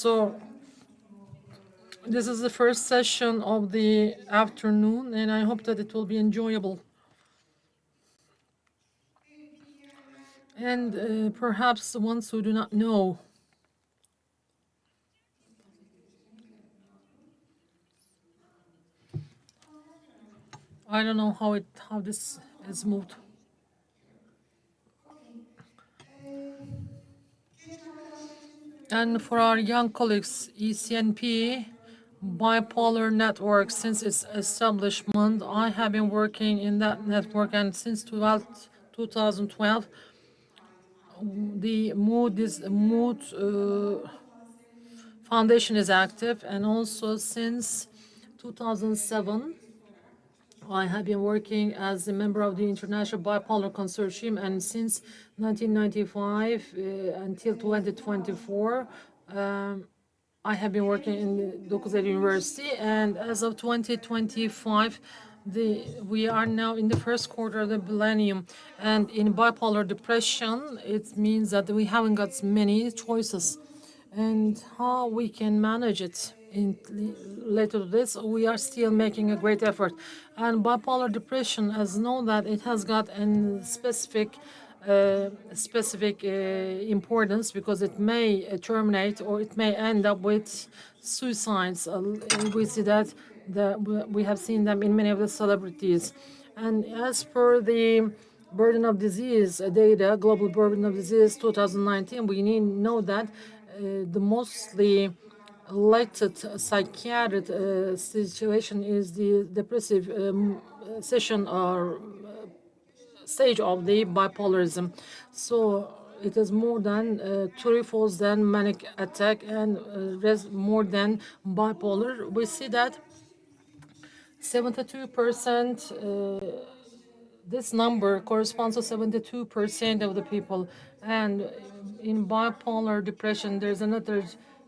So this is the first session of the afternoon, and I hope that it will be enjoyable. And perhaps the ones who do not know, I don't know how this is moved. And for our young colleagues, ECNP, Bipolar Network, since its establishment, I have been working in that network, and since 2012, the mood foundation is active, and also since 2007, I have been working as a member of the International Bipolar Consortium, and since 1995 until 2024, I have been working in Dokuzeli University, and as of 2025, we are now in the first quarter of the millennium. And in bipolar depression, it means that we haven't got many choices. And how we can manage it later to this, we are still making a great effort. And bipolar depression, as know that it has got a specific importance, because it may terminate or it may end up with suicides. We see that we have seen them in many of the celebrities. And as per the burden of disease data, global burden of disease 2019, we need to know that the mostly elected psychiatric situation is the depressive session or stage of the bipolarism. So it is more than threefold than manic attack and more than bipolar. We see that 72%, this number corresponds to 72% of the people. And in bipolar depression, there's another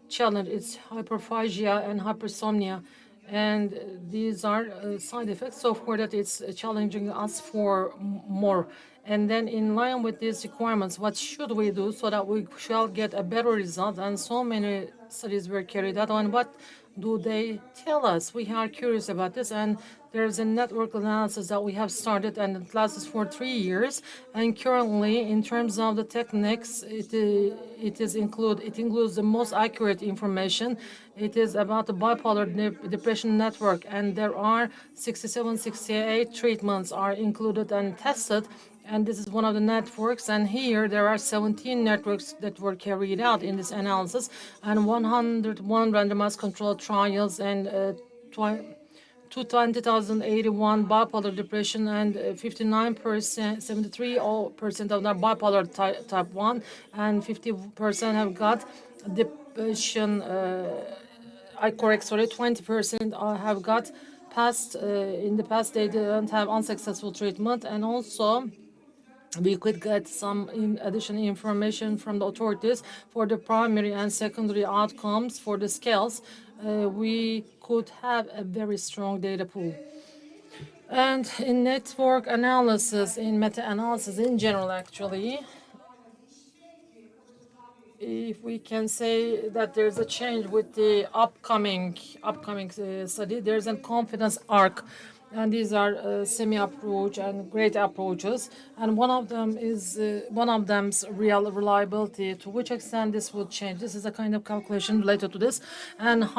challenge. It's hyperphagia and hypersomnia. And these are side effects. So for that, it's challenging us for more. And then in line with these requirements, what should we do so that we shall get a better result? And so many studies were carried out on what do they tell us? We are curious about this, and there's a network analysis that we have started, and it lasts for 3 years. And currently, in terms of the techniques, it includes the most accurate information. It is about the bipolar depression network, and there are 67, 68 treatments are included and tested. And this is one of the networks, and here there are 17 networks that were carried out in this analysis, and 101 randomized controlled trials, and 20,081 bipolar depression, and 59%, 73% of them bipolar type 1, and 50% have got depression, 20% have got in the past they didn't have unsuccessful treatment. And also we could get some additional information from the authorities for the primary and secondary outcomes for the scales. We could have a very strong data pool. And in network analysis, in meta-analysis in general, actually, if we can say that there's a change with the upcoming study, there's a confidence arc. And these are semi-approach and great approaches. And one of them's real reliability. To which extent this will change? This is a kind of calculation related to this. And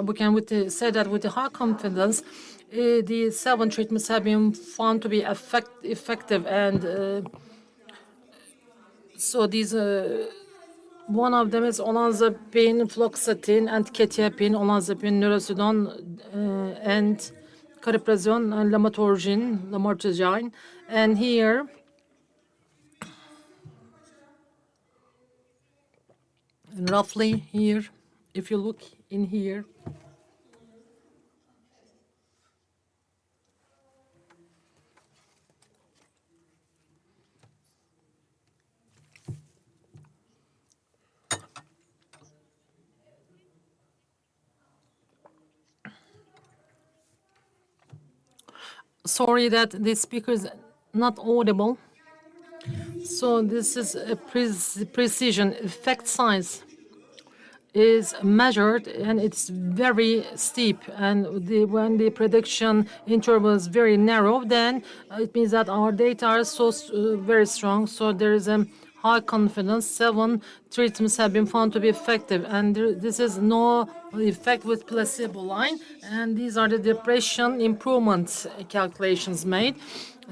we can say that with the high confidence, the 7 treatments have been found to be effective. And so these. One of them is olanzapine, fluoxetine, and quetiapine, olanzapine, neurosedone, and cariprazine, and lamotrigine. And here, and roughly here, if you look in here, sorry that the speaker is not audible. So this is a precision effect size. is measured, and it's very steep. And when the prediction interval is very narrow, then it means that our data are so very strong. So there is a high confidence. 7 treatments have been found to be effective, and this is no effect with placebo line. And these are the depression improvement calculations made,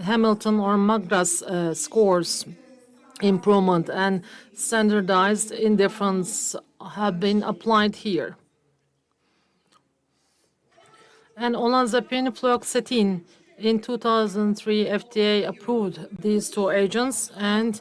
Hamilton or Magras scores improvement, and standardized indifference have been applied here. And olanzapine, fluoxetine, in 2003, FDA approved these two agents, and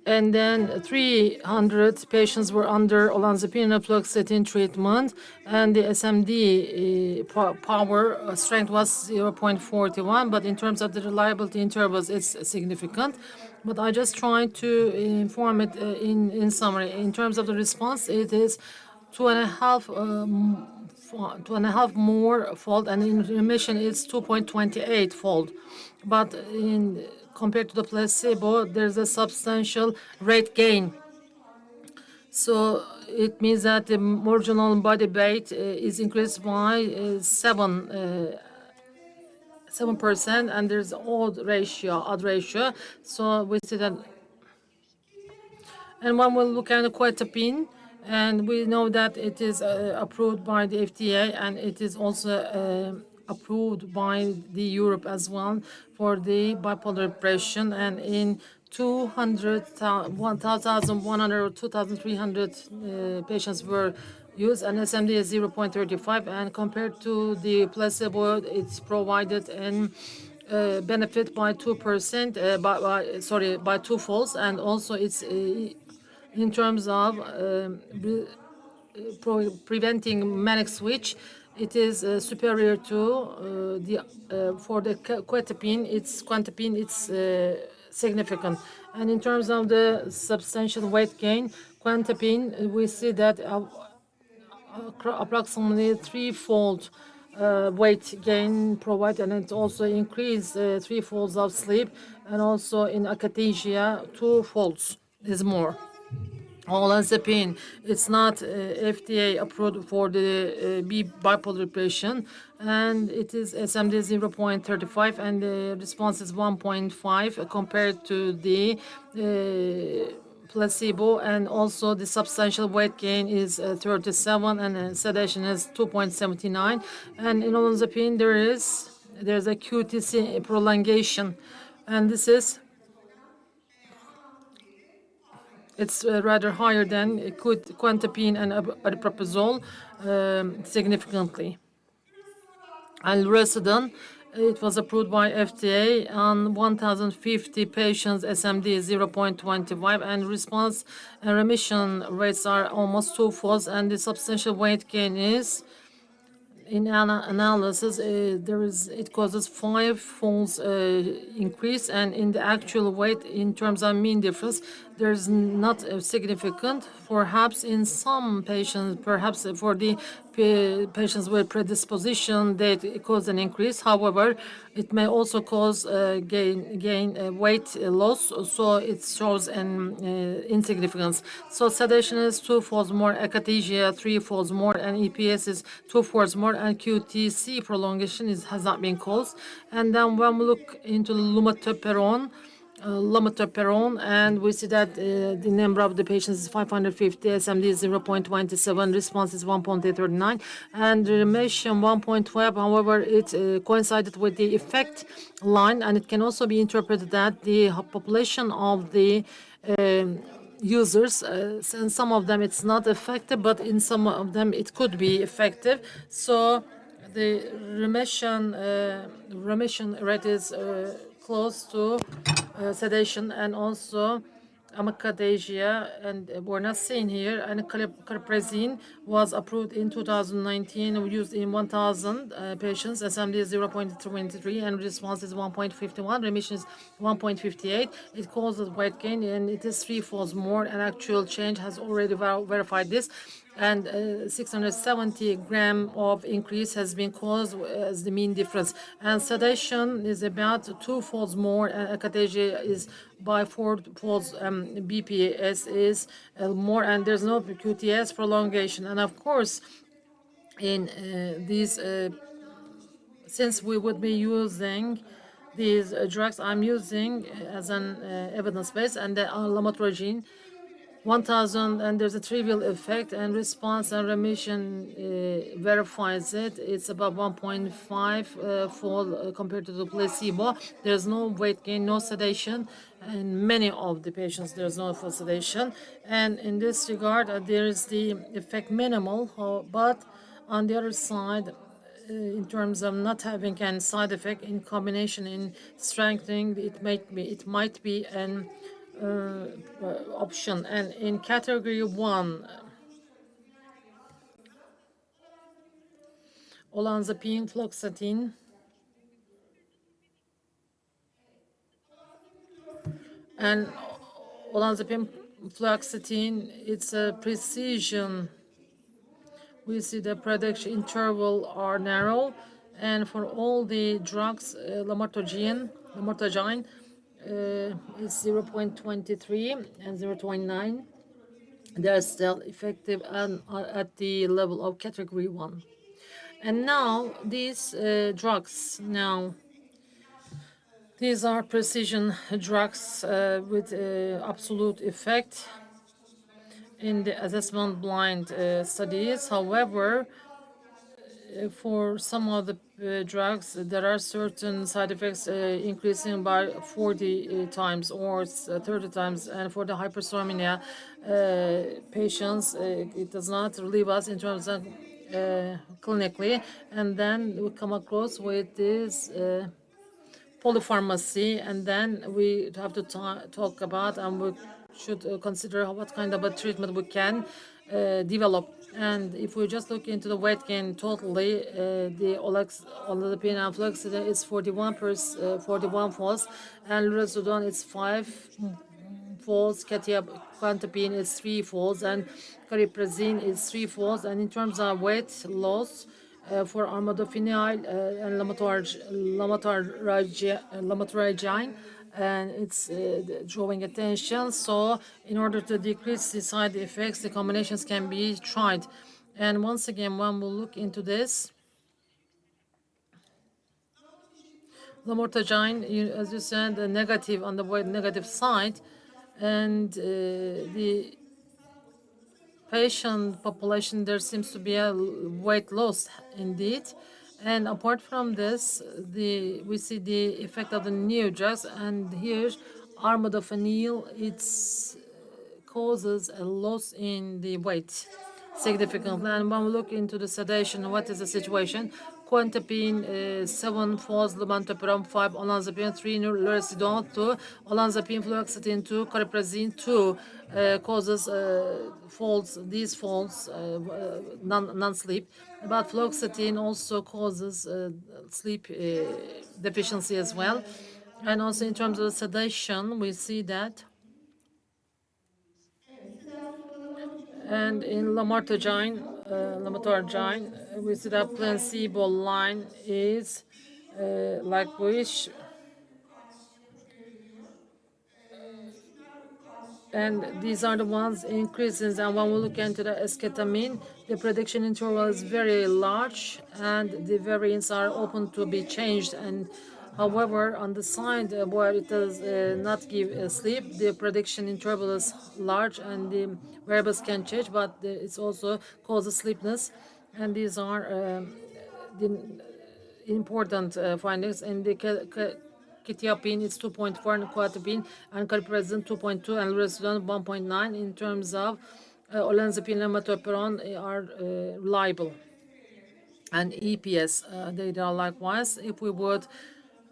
then 300 patients were under olanzapine and fluoxetine treatment, and the SMD power strength was 0.41, but in terms of the reliability intervals, it's significant. But I just tried to inform it in summary. In terms of the response, it is 2.5 more fold, and in remission, it's 2.28 fold. But compared to the placebo, there's a substantial rate gain. So it means that the marginal body weight is increased by 7%, and there's odd ratio. So we see that. And when we look at the quetiapine, and we know that it is approved by the FDA, and it is also approved by the Europe as well for the bipolar depression. And in 1,100 or 2,300 patients were used, and SMD is 0.35, and compared to the placebo, it's provided in benefit by 2%, by two folds, and also it's in terms of preventing manic switch, it is superior to for the quetiapine. It's significant. And in terms of the substantial weight gain, quetiapine, we see that approximately threefold weight gain provided, and it also increased three folds of sleep, and also in akathisia 2 folds is more. Olanzapine, it's not FDA approved for the bipolar depression, and it is SMD 0.35, and the response is 1.5 compared to the placebo, and also the substantial weight gain is 37, and sedation is 2.79. And in olanzapine, there's a QTC prolongation, and this is it's rather higher than quetiapine and aripiprazole significantly. And Residon, it was approved by FDA on 1,050 patients, SMD is 0.25, and response and remission rates are almost twofold, and the substantial weight gain is, in analysis, it causes 5-fold increase, and in the actual weight, in terms of mean difference, there's not significant. Perhaps in some patients, perhaps for the patients with predisposition, that cause an increase. However, it may also cause weight loss, so it shows an insignificance. So sedation is 2-fold more, akathisia 3-fold more, and EPS is 2-fold more, and QTC prolongation has not been caused. And then when we look into lumateperone, and we see that the number of the patients is 550, SMD is 0.27, response is 1.39, and remission 1.12. However, it coincided with the effect line, and it can also be interpreted that the population of the users, and some of them it's not effective, but in some of them it could be effective. So the remission rate is close to sedation, and also akathisia, and we're not seeing here. And cariprazine was approved in 2019, used in 1,000 patients. SMD is 0.23, and response is 1.51. Remission is 1.58. It causes weight gain, and it is 3-fold more. And actual change has already verified this. And 670 gram of increase has been caused as the mean difference. And sedation is about 2-fold more, and akathisia is by fourfold BPS is more, and there's no QTS prolongation. And of course, in these, since we would be using these drugs I'm using as an evidence base, and the lamotrigine 1000, and there's a trivial effect, and response and remission verifies it. It's about 1.5 fold compared to the placebo. There's no weight gain, no sedation. In many of the patients, there's no sedation. And in this regard, there is the effect minimal, but on the other side, in terms of not having a side effect in combination in strengthening, it might be an option. And in category 1, olanzapine, fluoxetine, and olanzapine, fluoxetine, it's a precision. We see the prediction interval are narrow, and for all the drugs, lamotrigine is 0.23 and 0.9. They're still effective and are at the level of category 1. And now these drugs, these are precision drugs with absolute effect in the assessment blind studies. However, for some of the drugs, there are certain side effects increasing by 40 times or 30 times. And for the hypersomnia patients, it does not relieve us in terms of clinically. And then we come across with this polypharmacy, and then we have to talk about, and we should consider what kind of a treatment we can develop. And if we just look into the weight gain totally, the olanzapine and fluoxetine is 41 folds, and lurasidone is 5 folds, quetiapine is 3 folds, and cariprazine is 3 folds. And in terms of weight loss, for armodafinil and lamotrigine, and it's drawing attention. So in order to decrease the side effects, the combinations can be tried. And once again, when we look into this, lamotrigine, as you said, the negative on the negative side, and the patient population, there seems to be a weight loss indeed. And apart from this, we see the effect of the new drugs, and here armodafinil, it causes a loss in the weight significantly. And when we look into the sedation, what is the situation? Quetiapine 7 falls, lumateperone 5, olanzapine 3, lurasidone 2, olanzapine, fluoxetine 2, cariprazine 2 causes falls. These falls non-sleep. But fluoxetine also causes sleep deficiency as well. And also in terms of sedation, we see that. And in lamotrigine, we see that placebo line is like which, and these are the ones increases. And when we look into the esketamine, the prediction interval is very large, and the variants are open to be changed. And however, on the side where it does not give sleep, the prediction interval is large, and the variables can change, but it's also causes sleepiness. And these are the important findings. In the quetiapine, it's 2.4, and quetiapine and cariprazine 2.2, and lurasidone 1.9. In terms of olanzapine and lamotrigine are reliable. And EPS data likewise. If we would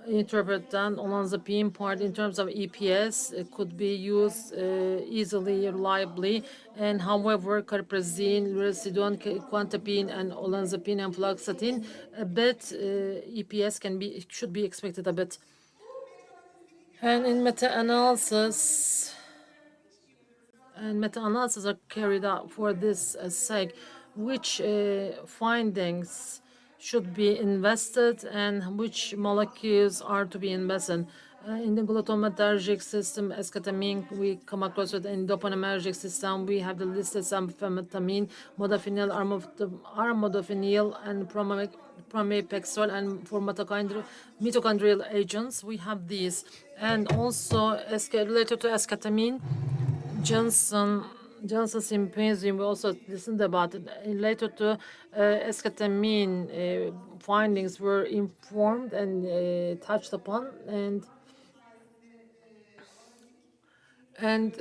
interpret then olanzapine part in terms of EPS, it could be used easily, reliably. And however, cariprazine, lurasidone, quetiapine, and olanzapine and fluoxetine, a bit EPS should be expected a bit. And in meta-analysis, are carried out for this sake, which findings should be invested and which molecules are to be invested. In the glutamatergic system, esketamine, we come across with in dopaminergic system, we have the listed amphetamine, modafinil, armodafinil, and pramipexole, and for mitochondrial agents, we have these. And also, related to esketamine, Johnson Symposium, we also listened about it. Related to esketamine, findings were informed and touched upon, and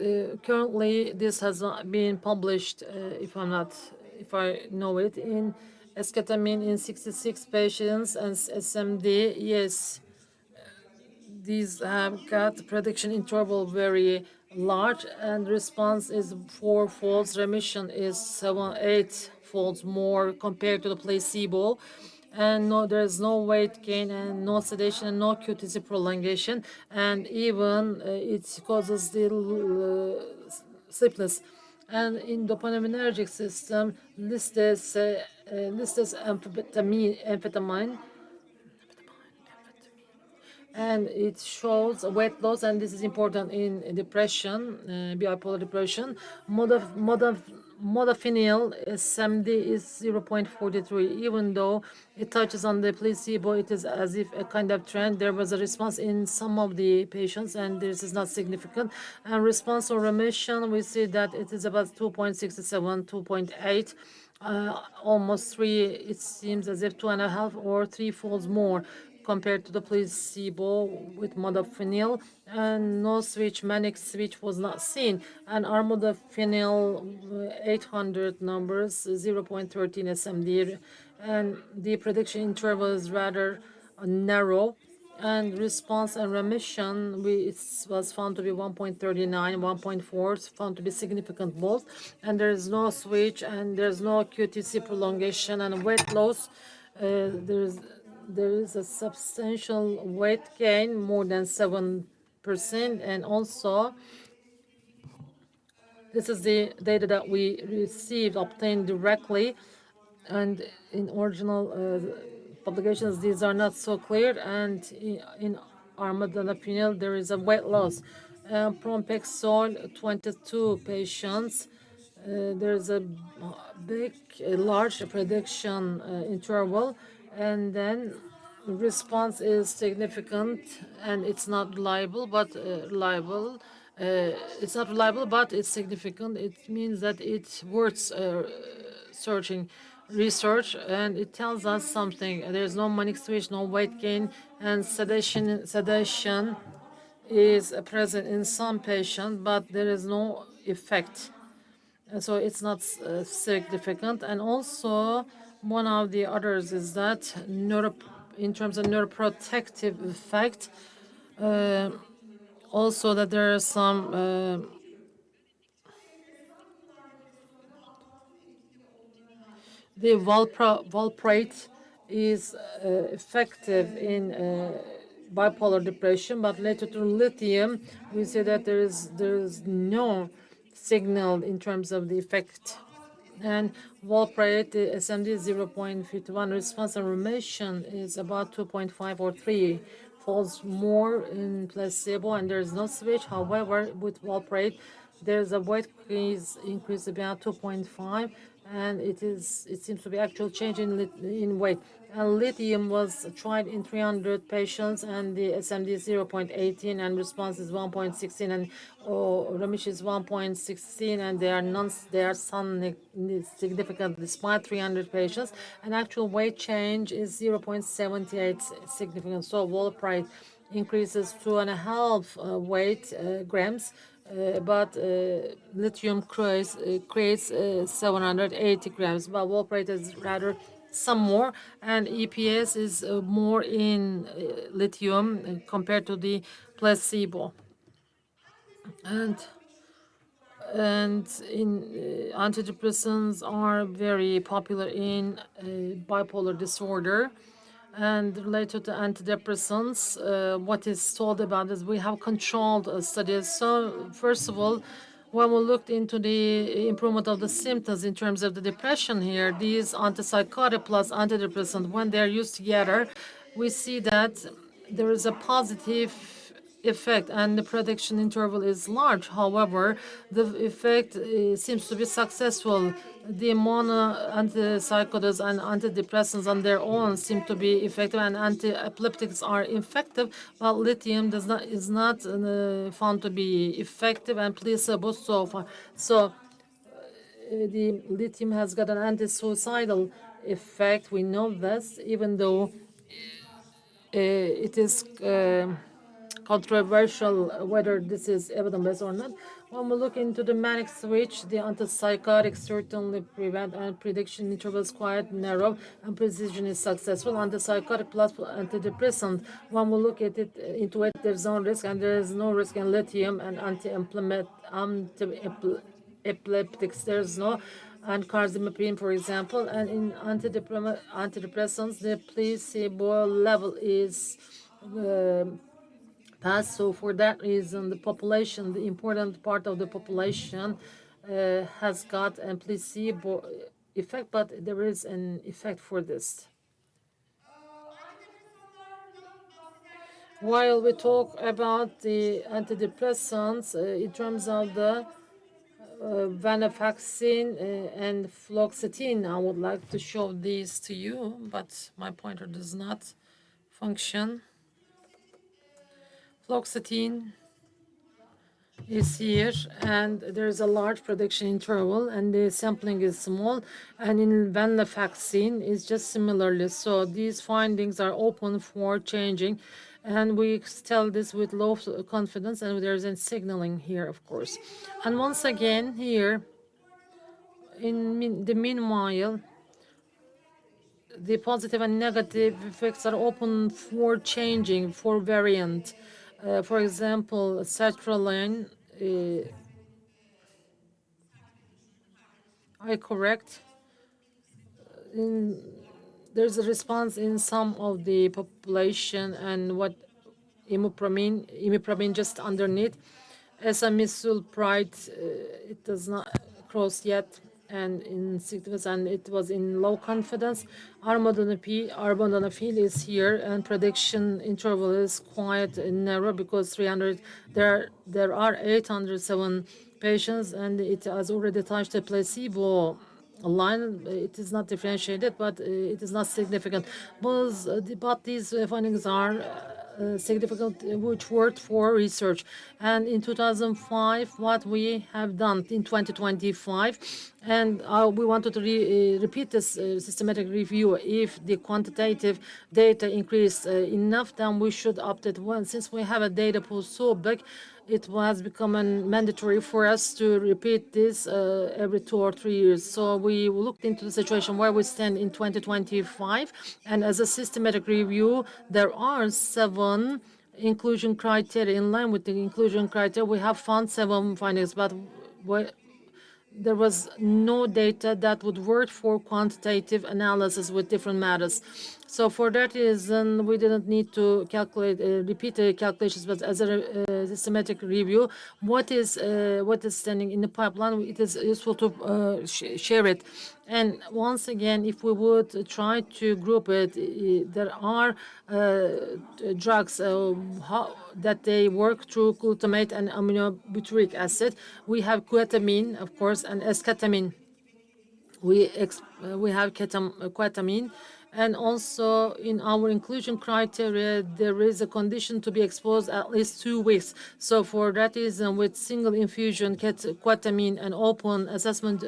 currently this has not been published, if I know it, in esketamine in 66 patients and SMD. Yes, these have got prediction interval very large, and response is 4 folds, remission is 7-8 folds more compared to the placebo, and there's no weight gain and no sedation and no QTC prolongation, and even it causes the sleepiness. And in dopaminergic system, listed amphetamine, and it shows weight loss, and this is important in depression, bipolar depression. Modafinil SMD is 0.43. Even though it touches on the placebo, it is as if a kind of trend. There was a response in some of the patients, and this is not significant. And response or remission, we see that it is about 2.67, 2.8. Almost 3, it seems as if 2.5 or 3 folds more compared to the placebo with modafinil, and no switch, manic switch was not seen. And our modafinil 800 numbers, 0.13 SMD, and the prediction interval is rather narrow. And response and remission, it was found to be 1.39, 1.4, found to be significant both. And there is no switch, and there's no QTC prolongation and weight loss. There is a substantial weight gain, more than 7%, and also this is the data that we obtained directly, and in original publications these are not so clear, and in armodafinil there is a weight loss. Pramipexole, 22 patients, there's a large prediction interval, and then response is significant, and it's not reliable, but it's not reliable, but it's significant. It means that it's worth searching research, and it tells us something. There's no manic switch, no weight gain, and sedation is present in some patients, but there is no effect. So it's not significant. And also, one of the others is that in terms of neuroprotective effect, also that there are some the valproate is effective in bipolar depression, but related to lithium, we see that there is no signal in terms of the effect. And valproate, the SMD is 0.51. Response and remission is about 2.5 or 3 falls more in placebo, and there is no switch. However, with valproate, there's a weight increase about 2.5, and it seems to be actual change in weight. And lithium was tried in 300 patients, and the SMD is 0.18, and response is 1.16, and remission is 1.16, and they are significant despite 300 patients. And actual weight change is 0.78 significant. So valproate increases 2.5 weight grams, but lithium creates 780 grams, but valproate is rather some more, and EPS is more in lithium compared to the placebo. And antidepressants are very popular in bipolar disorder. And related to antidepressants, what is told about is we have controlled studies. So first of all, when we looked into the improvement of the symptoms in terms of the depression here, these antipsychotic plus antidepressant, when they're used together, we see that there is a positive effect, and the prediction interval is large. However, the effect seems to be successful. The mono antipsychotics and antidepressants on their own seem to be effective, and anti-epileptics are effective, but lithium is not found to be effective, and placebo so far. So the lithium has got an anti-suicidal effect. We know this, even though it is controversial whether this is evidence-based or not. When we look into the manic switch, the antipsychotics certainly prevent, and prediction interval is quite narrow, and precision is successful. Antipsychotic plus antidepressant, when we look at it into it, there's no risk, and there is no risk in lithium and anti-epileptics. There's no, and carbamazepine, for example, and in antidepressants, the placebo level is passed. So for that reason, the population, the important part of the population, has got a placebo effect, but there is an effect for this. While we talk about the antidepressants, in terms of the venlafaxine and fluoxetine, I would like to show these to you, but my pointer does not function. Fluoxetine is here, and there's a large prediction interval, and the sampling is small, and in venlafaxine is just similarly. So these findings are open for changing, and we tell this with low confidence, and there's a signaling here, of course. And once again here, in the meanwhile, the positive and negative effects are open for changing, for variant. For example, sertraline, I correct, there's a response in some of the population, and what imipramine just underneath. Esamisulpride, it does not cross yet, and in significance, and it was in low confidence. Armodafinil is here, and prediction interval is quite narrow because there are 807 patients, and it has already touched the placebo line. It is not differentiated, but it is not significant. But these findings are significant, which worked for research. And in 2005, what we have done in 2025, and we wanted to repeat this systematic review. If the quantitative data increased enough, then we should update one. Since we have a data pool so big, it was becoming mandatory for us to repeat this every 2 or 3 years. So we looked into the situation where we stand in 2025, and as a systematic review, there are 7 inclusion criteria. In line with the inclusion criteria, we have found 7 findings, but there was no data that would work for quantitative analysis with different matters. So for that reason, we didn't need to calculate, repeat the calculations, but as a systematic review, what is standing in the pipeline, it is useful to share it. And once again, if we would try to group it, there are drugs that they work through glutamate and aminobutyric acid. We have ketamine, of course, and esketamine. We have ketamine, and also in our inclusion criteria, there is a condition to be exposed at least 2 weeks. So for that reason, with single infusion ketamine and open assessment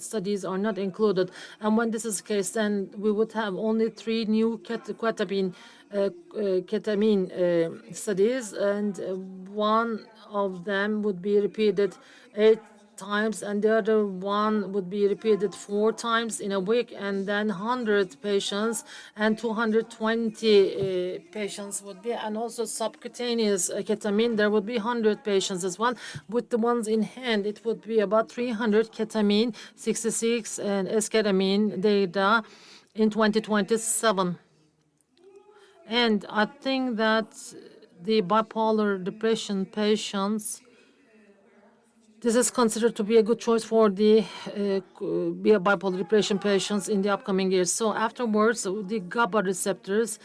studies are not included. And when this is the case, then we would have only 3 new ketamine studies, and one of them would be repeated 8 times, and the other one would be repeated 4 times in a week, and then 100 patients and 220 patients would be, and also subcutaneous ketamine, there would be 100 patients as well. With the ones in hand, it would be about 300 ketamine, 66, and esketamine data in 2027. And I think that the bipolar depression patients, this is considered to be a good choice for the bipolar depression patients in the upcoming years. So afterwards, the GABA receptors,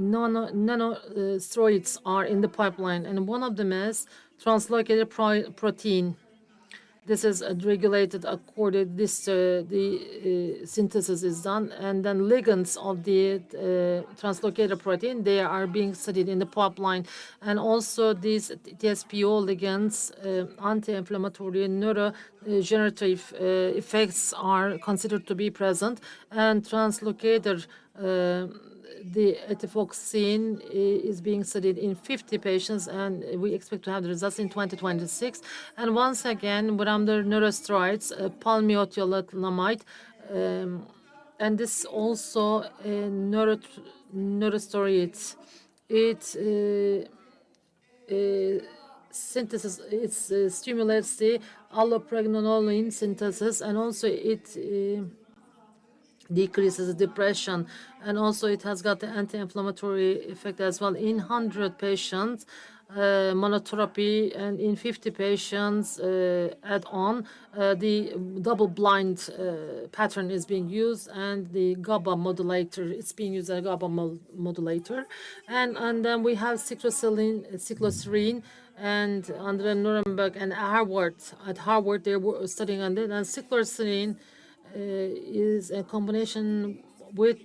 nanosteroids are in the pipeline, and one of them is translocated protein. This is regulated according this the synthesis is done, and then ligands of the translocated protein, they are being studied in the pipeline, and also these TSPO ligands, anti-inflammatory neurodegenerative effects are considered to be present, and translocated the etifoxine is being studied in 50 patients, and we expect to have the results in 2026. And once again, we're under neurosteroids, palmiotiolamide, and this also neurosteroids. It synthesis, it stimulates the allopregnanolone synthesis, and also it decreases depression, and also it has got the anti-inflammatory effect as well. In 100 patients, monotherapy, and in 50 patients add-on, the double-blind pattern is being used, and the GABA modulator, it's being used as a GABA modulator, and then we have cycloserine, and under Nuremberg and Harvard. At Harvard, they were studying on it, and cycloserine is a combination with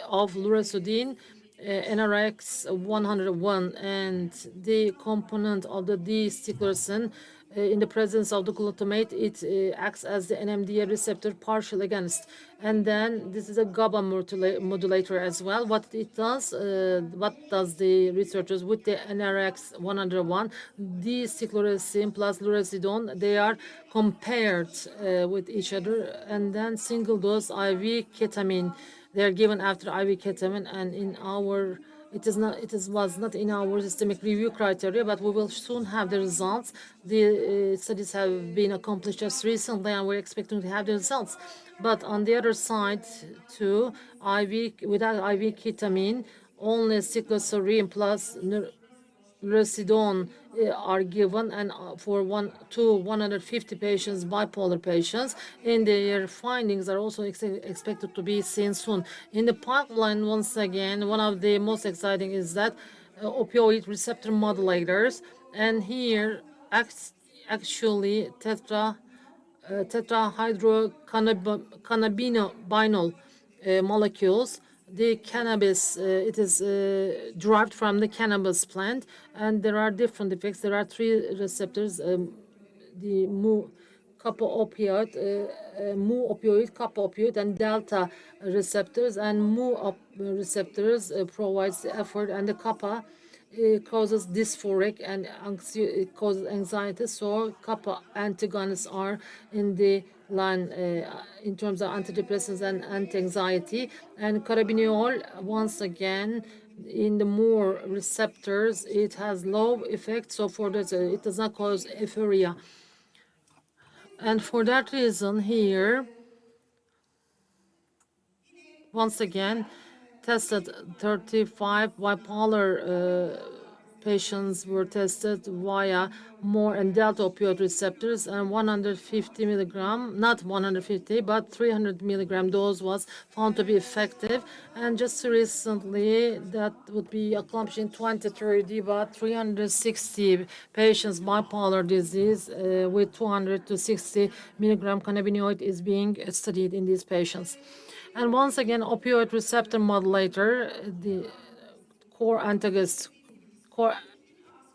of lurazodine, NRX 101, and the component of the D-cycloserine in the presence of the glutamate, it acts as the NMDA receptor partial agonist. And then this is a GABA modulator as well. What it does, what does the researchers with the NRX 101, D-cycloserine plus lurazidone, they are compared with each other, and then single dose IV ketamine. They are given after IV ketamine, and in our was not in our systemic review criteria, but we will soon have the results. The studies have been accomplished just recently, and we're expecting to have the results. But on the other side, too, IV without IV ketamine, only cycloserine plus lurazidone are given, and for 150 patients, bipolar patients, and their findings are also expected to be seen soon. In the pipeline, once again, one of the most exciting is that opioid receptor modulators, and here actually tetrahydrocannabinol molecules. The cannabis, it is derived from the cannabis plant, and there are different effects. There are three receptors, the kappa opioid, mu opioid, kappa opioid, and delta receptors. And mu receptors provides the effort, and the kappa causes dysphoric and it causes anxiety. So kappa antagonists are in the line in terms of antidepressants and anti-anxiety. And carabinol, once again, in the more receptors, it has low effect. So for this, it does not cause euphoria. And for that reason here, once again, tested 35 bipolar patients were tested via more and delta opioid receptors, and 150 milligram, not 150, but 300 milligram dose was found to be effective. And just recently, that would be accomplished in 2030, but 360 patients bipolar disease with 200 to 60 milligram cannabinoid is being studied in these patients. And once again, opioid receptor modulator, the core antagonists, core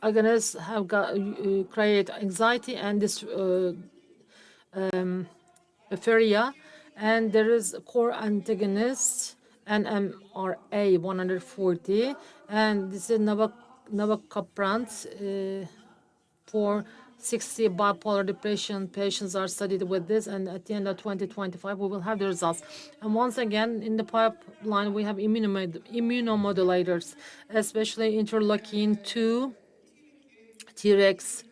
agonists have got create anxiety and this euphoria, and there is core antagonist NMRA 140, and this is navacaprant for 60 bipolar depression patients are studied with this, and at the end of 2025 we will have the results. And once again, in the pipeline we have immunomodulators, especially interleukin 2, Tregs,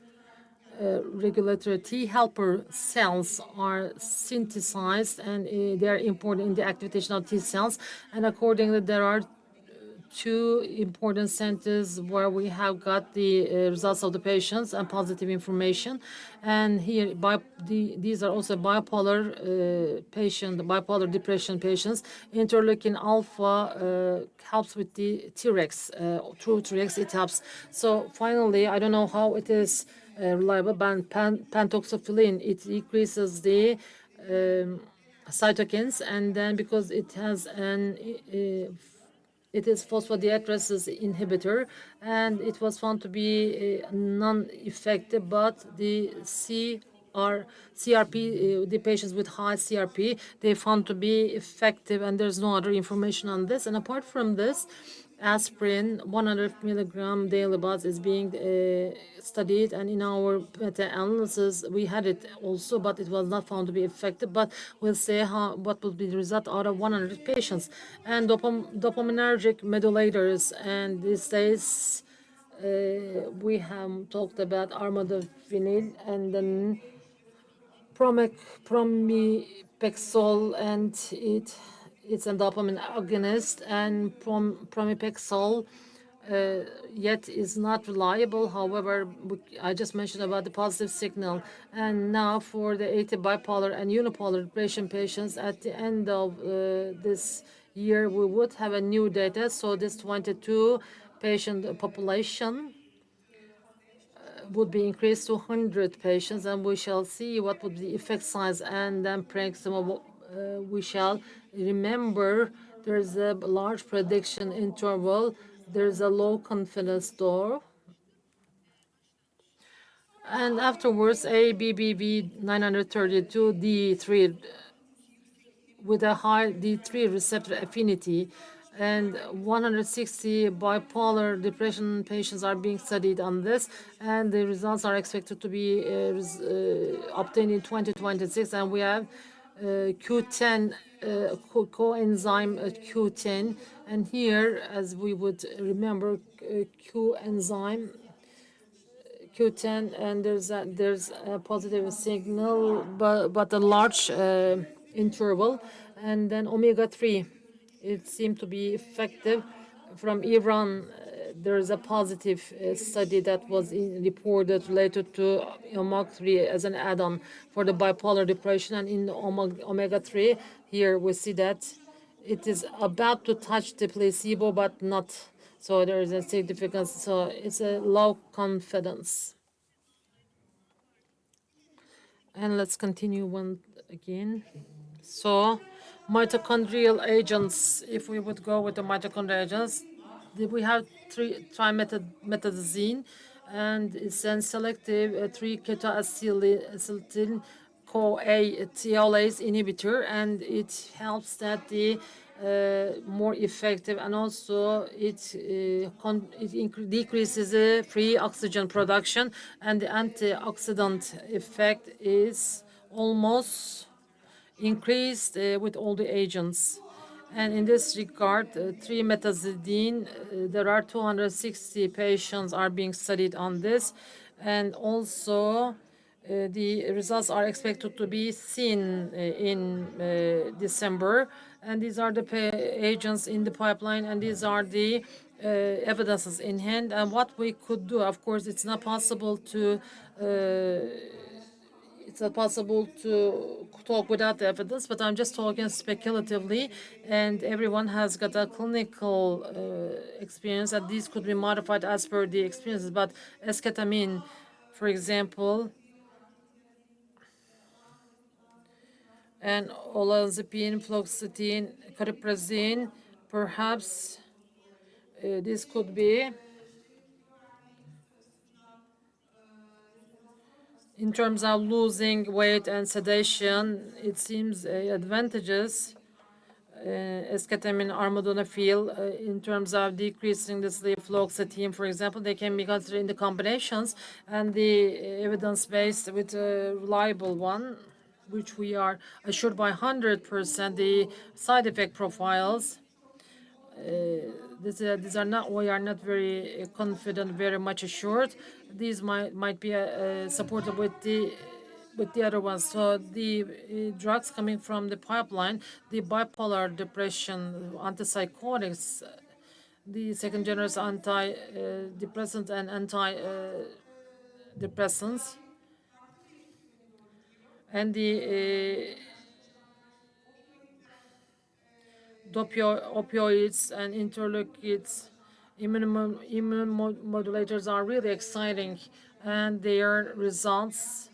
regulatory T helper cells are synthesized, and they are important in the activation of T cells. And accordingly, there are two important centers where we have got the results of the patients and positive information. And here, these are also bipolar bipolar depression patients. Interleukin alpha helps with the Tregs, through Tregs it helps. So finally, I don't know how it is reliable, but pentoxifylline, it decreases the cytokines, and then because it has it is phosphodiesterase inhibitor, and it was found to be non-effective, but the CRP, the patients with high CRP, they found to be effective, and there's no other information on this. And apart from this, aspirin 100 milligram daily buzz is being studied, and in our meta-analysis we had it also, but it was not found to be effective. But we'll see what will be the result out of 100 patients. And dopaminergic modulators, and these days we have talked about armodafinil and then pramipexole, and it's a dopamine agonist, and pramipexole yet is not reliable. However, I just mentioned about the positive signal. And now for the 80 bipolar and unipolar depression patients, at the end of this year, we would have a new data. So this 22 patient population would be increased to 100 patients, and we shall see what would be the effect size. And then we shall remember there's a large prediction interval, there's a low confidence door, and afterwards ABBV 932 D3 with a high D3 receptor affinity, and 160 bipolar depression patients are being studied on this, and the results are expected to be obtained in 2026. And we have Q10 coenzyme Q10, and here, as we would remember, coenzyme Q10, and there's a positive signal, but a large interval. And then omega-3, it seemed to be effective. From Iran, there is a positive study that was reported related to omega-3 as an add-on for the bipolar depression. And in omega-3, here we see that it is about to touch the placebo, but not. So there is a significance. So it's a low confidence. And let's continue one again. So mitochondrial agents, if we would go with the mitochondrial agents, we have trimetazine, and it's a selective 3-ketoacetyl CoA teolase inhibitor, and it helps that the more effective, and also it decreases the free oxygen production, and the antioxidant effect is almost increased with all the agents. And in this regard, 3-metazidine, there are 260 patients are being studied on this, and also the results are expected to be seen in December. And these are the agents in the pipeline, and these are the evidences in hand. And what we could do, of course, it's not possible to talk without the evidence, but I'm just talking speculatively, and everyone has got a clinical experience, and these could be modified as per the experiences. But esketamine, for example, and olanzapine, fluoxetine, cariprazine, perhaps this could be, in terms of losing weight and sedation, it seems advantageous. Esketamine, armodafinil, in terms of decreasing the sleep, fluoxetine, for example, they can be considered in the combinations, and the evidence-based with a reliable one, which we are assured by 100% the side effect profiles. These are not, we are not very confident, very much assured. These might be supported with the other ones. So the drugs coming from the pipeline, the bipolar depression antipsychotics, the second generation antidepressants and antidepressants, and the opioids and interleukins, immunomodulators are really exciting, and their results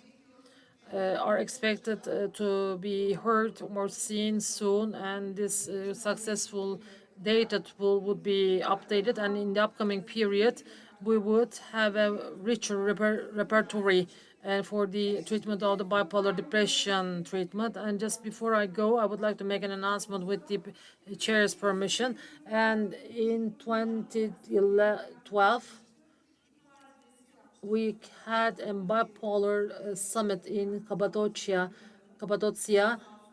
are expected to be heard or seen soon, and this successful data tool would be updated, and in the upcoming period we would have a richer repertoire and for the treatment of the bipolar depression treatment. And just before I go, I would like to make an announcement with the chair's permission. And in 2012, we had a bipolar summit in Cappadocia,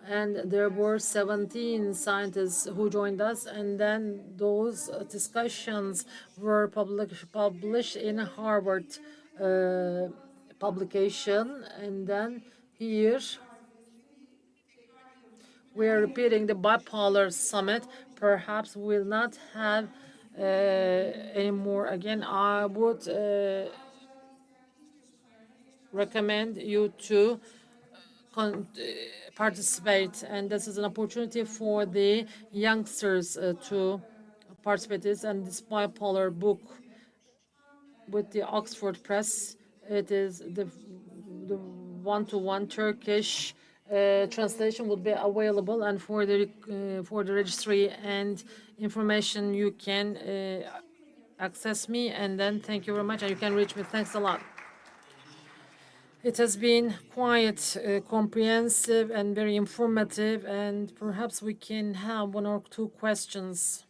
and there were 17 scientists who joined us, and then those discussions were published in Harvard publication, and then here we are repeating the bipolar summit. Perhaps we'll not have any more again. I would recommend you to participate, and this is an opportunity for the youngsters to participate in this. And this bipolar book with the Oxford Press, it is the one-to-one Turkish translation will be available, and for the registry and information you can access me, and then thank you very much, and you can reach me. Thanks a lot. It has been quite comprehensive and very informative, and perhaps we can have one or two questions.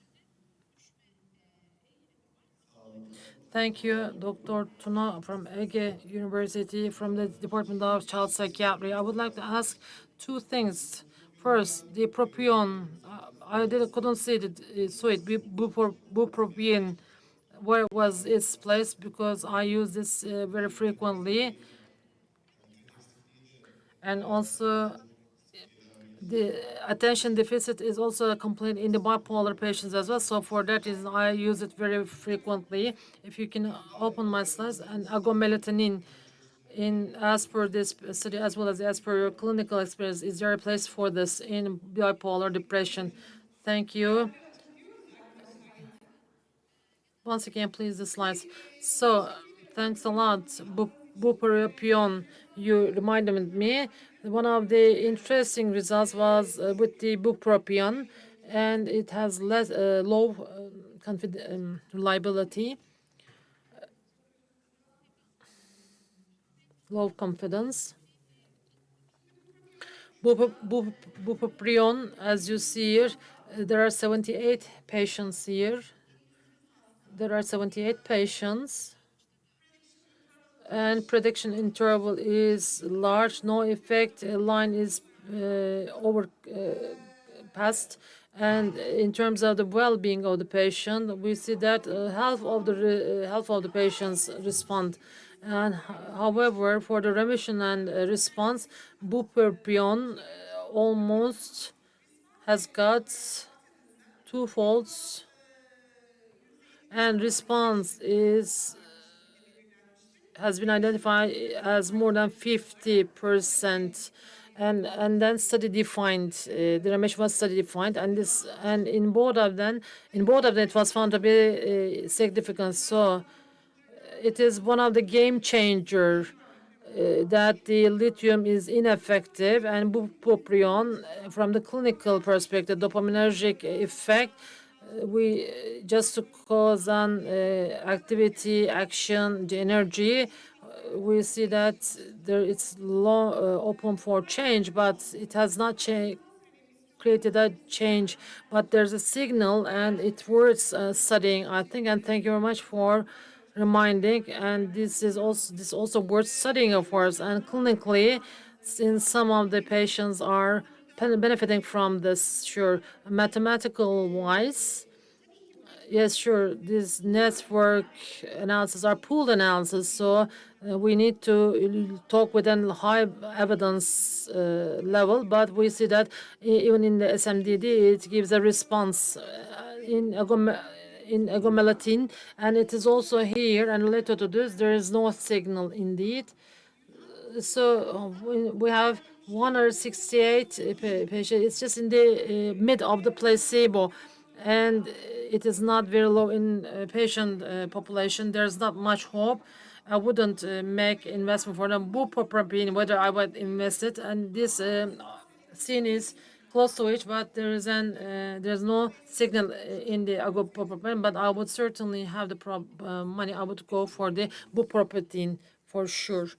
Thank you, Dr. Tuna from Ege University, from the Department of Child Psychiatry. I would like to ask two things. First, the propion. Couldn't see it, saw it. Bupropion. Where was its place? Because I use this very frequently, and also the attention deficit is also a complaint in the bipolar patients as well. So for that reason, I use it very frequently. If you can open my slides, and agomelatinin, as per this study as well as per your clinical experience, is there a place for this in bipolar depression? Thank you. Once again, please, the slides. So thanks a lot, bupropion. You reminded me. One of the interesting results was with the bupropion, and it has less low reliability, low confidence. Bupropion, as you see here, there are 78 patients here. There are 78 patients, and prediction interval is large. No effect line is overpassed. And in terms of the well-being of the patient, we see that half of the patients respond. And however, for the remission and response, bupropion almost has got two folds, and response has been identified as more than 50%, and then study defined. The remission was study defined, and in both of them it was found to be significant. So it is one of the game changer that the lithium is ineffective, and bupropion from the clinical perspective, dopaminergic effect, we just to cause an activity, action, the energy. We see that it's open for change, but it has not created a change. But there's a signal, and it's worth studying, I think. And thank you very much for reminding. And this also worth studying, of course. And clinically, since some of the patients are benefiting from this, sure, mathematical wise. Yes, sure. These network analysis are pooled analysis, so we need to talk within high evidence level. But we see that even in the SMDD, it gives a response. in agomelatine, and it is also here, and related to this, there is no signal indeed. So we have 168 patients. It's just in the mid of the placebo, and it is not very low in patient population. There's not much hope. I wouldn't make investment for them. Bupropion, whether I would invest it, and this scene is close to it, but there's no signal in the agopropion. But I would certainly have the money. I would go for the bupropion for sure.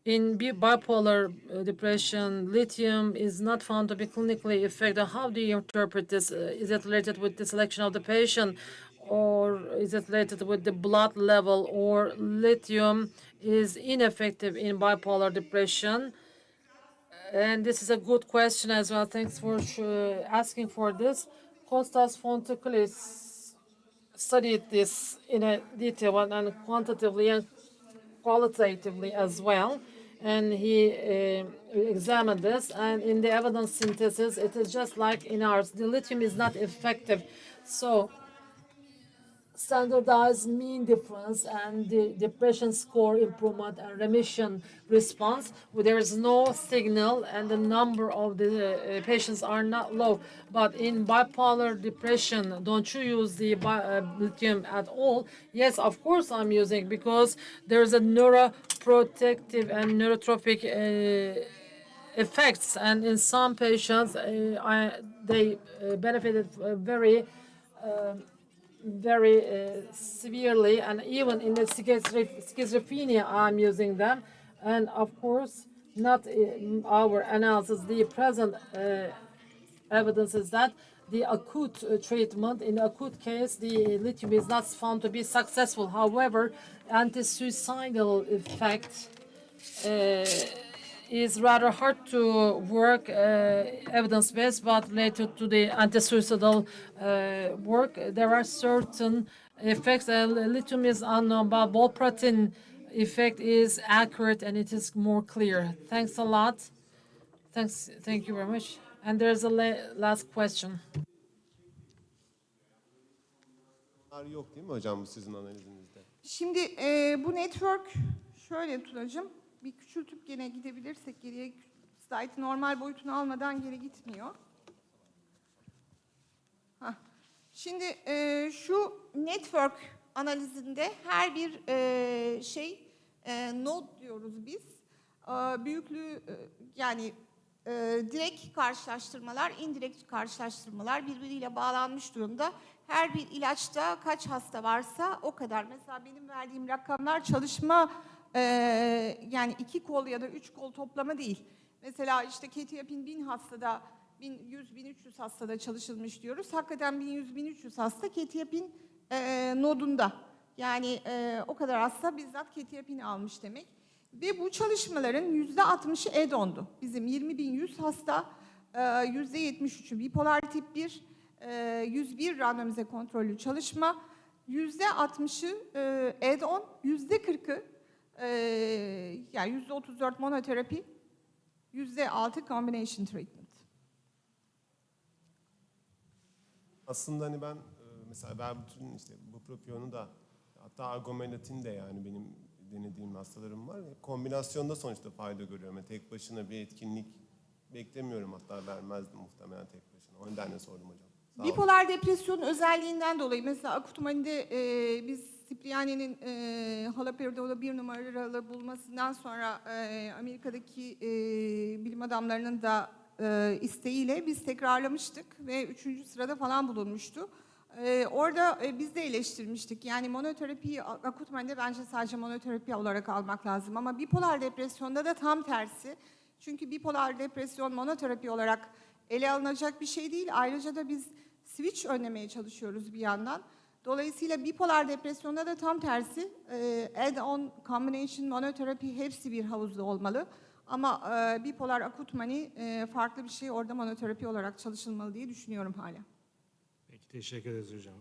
In bipolar depression, lithium is not found to be clinically effective. How do you interpret this? Is it related with the selection of the patient, or is it related with the blood level, or lithium is ineffective in bipolar depression? And this is a good question as well. Thanks for asking for this. Kostas Fontiklis studied this in a detail and quantitatively and qualitatively as well, and he examined this, and in the evidence synthesis it is just like in ours. The lithium is not effective, so standardized mean difference and the depression score improvement and remission response, there is no signal and the number of the patients are not low. But in bipolar depression, don't you use the lithium at all? Yes, of course I'm using, because there's a neuroprotective and neurotropic effects, and in some patients they benefited very severely, and even in the schizophrenia I'm using them. And of course, not in our analysis, the present evidence is that the acute treatment, in the acute case, the lithium is not found to be successful. However, anti-suicidal effect is rather hard to work evidence-based, but related to the anti-suicidal work, there are certain effects. Lithium is unknown, but volprotin effect is accurate and it is more clear. Thanks a lot. Thank you very much. And there's a last question. Yok değil mi hocam bu sizin analizinizde? Şimdi bu network şöyle Tunacığım, bir küçültüp gene gidebilirsek geriye, slide normal boyutunu almadan geri gitmiyor. Şimdi şu network analizinde her bir node diyoruz biz. Büyüklüğü yani direkt karşılaştırmalar, indirekt karşılaştırmalar birbiriyle bağlanmış durumda. Her bir ilaçta kaç hasta varsa o kadar. Mesela benim verdiğim rakamlar çalışma yani 2 kol ya da 3 kol toplama değil. Mesela işte ketiapin 1000 hastada, 100-1300 hastada çalışılmış diyoruz. Hakikaten 1100-1300 hasta ketiapin nodunda. Yani o kadar hasta bizzat ketiapin almış demek. Ve bu çalışmaların %60'ı add-on'du. Bizim 20.100 hasta, %73'ü bipolar tip 1, 101 randomize kontrollü çalışma, %60'ı add-on, %40'ı yani %34 monoterapi, %6 combination treatment. Aslında hani ben mesela bütün işte bupropiyonu da, hatta argomelatin de, yani benim denediğim hastalarım var. Kombinasyonda sonuçta fayda görüyorum. Yani tek başına bir etkinlik beklemiyorum, hatta vermezdim muhtemelen tek başına. O nedenle sordum hocam. Bipolar depresyonun özelliğinden dolayı mesela akutumanide biz Cipriani'nin haloperidolu 1 numaralı bulmasından sonra Amerika'daki bilim adamlarının da isteğiyle biz tekrarlamıştık ve 3. sırada falan bulunmuştu. Orada biz de eleştirmiştik. Yani monoterapiyi akutumanide bence sadece monoterapi olarak almak lazım. Ama bipolar depresyonda da tam tersi. Çünkü bipolar depresyon monoterapi olarak ele alınacak bir şey değil. Ayrıca da biz switch önlemeye çalışıyoruz bir yandan. Dolayısıyla bipolar depresyonda da tam tersi. Add-on, combination, monoterapi hepsi bir havuzda olmalı. Ama bipolar akut mani farklı bir şey. Orada monoterapi olarak çalışılmalı diye düşünüyorum hala. Peki, teşekkür ederiz hocam.